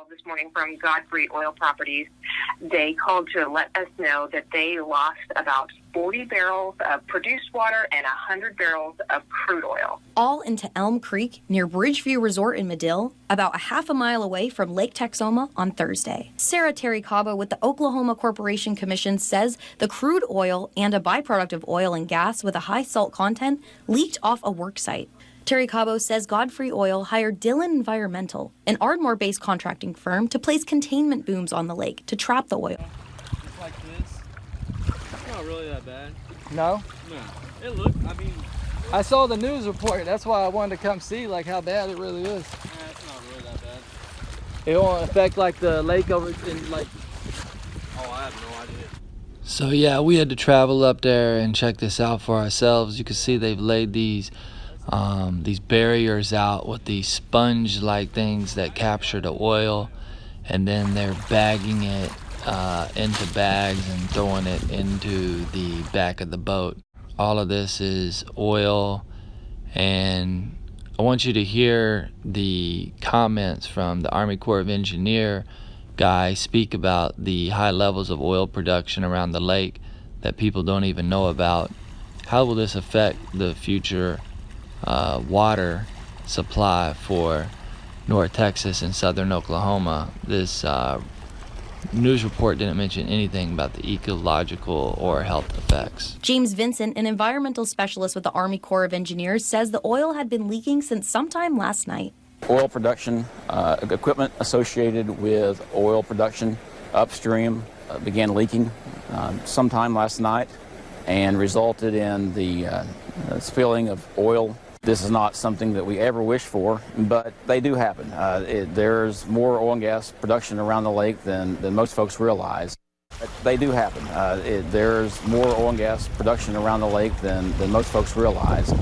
call this morning from Godfrey Oil Properties. They called to let us know that they lost about 40 barrels of produced water and 100 barrels of crude oil. All into Elm Creek near Bridgeview Resort in Medill, about a half a mile away from Lake Texoma on Thursday. Sarah Terry Cabo with the Oklahoma Corporation Commission says the crude oil and a byproduct of oil and gas with a high salt content leaked off a work site. Terry Cabo says Godfrey Oil hired Dillon Environmental, an Ardmore-based contracting firm, to place containment booms on the lake to trap the oil. Just like this. It's not really that bad. No? No. It looked, I saw the news report. That's why I wanted to come see like how bad it really is. yeah, it's not really that bad. It won't affect like the lake over in like... Oh, I have no idea. So yeah, we had to travel up there and check this out for ourselves. You can see they've laid these barriers out with these sponge-like things that capture the oil, and then they're bagging it into bags and throwing it into the back of the boat. All of this is oil, and I want you to hear the comments from the Army Corps of Engineer guy speak about the high levels of oil production around the lake that people don't even know about. How will this affect the future water supply for North Texas and southern Oklahoma? This news report didn't mention anything about the ecological or health effects. James Vincent, an environmental specialist with the Army Corps of Engineers, says the oil had been leaking since sometime last night. Oil production equipment associated with oil production upstream began leaking sometime last night and resulted in the spilling of oil. This is not something that we ever wish for, but they do happen. There's more oil and gas production around the lake than most folks realize. They do happen. There's more oil and gas production around the lake than most folks realize.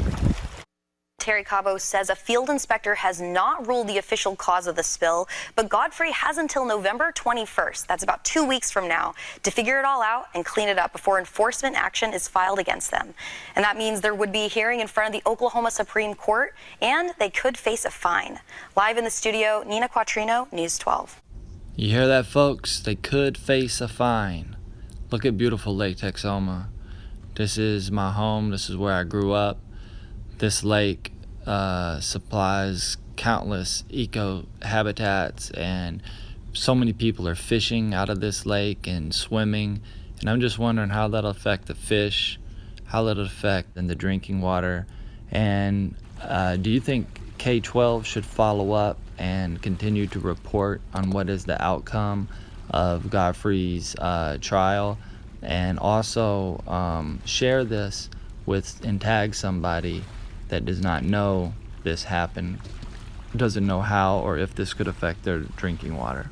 Terry Cabo says a field inspector has not ruled the official cause of the spill, but Godfrey has until November 21st, that's about 2 weeks from now, to figure it all out and clean it up before enforcement action is filed against them. And that means there would be a hearing in front of the Oklahoma Supreme Court, and they could face a fine. Live in the studio, Nina Quattrino, News 12. You hear that, folks? They could face a fine. Look at beautiful Lake Texoma. This is my home. This is where I grew up. This lake supplies countless eco habitats, and so many people are fishing out of this lake and swimming, and I'm just wondering how that'll affect the fish, how that'll affect in the drinking water. And do you think K-12 should follow up and continue to report on what is the outcome of Godfrey's trial, and also share this with and tag somebody that does not know this happened, doesn't know how or if this could affect their drinking water?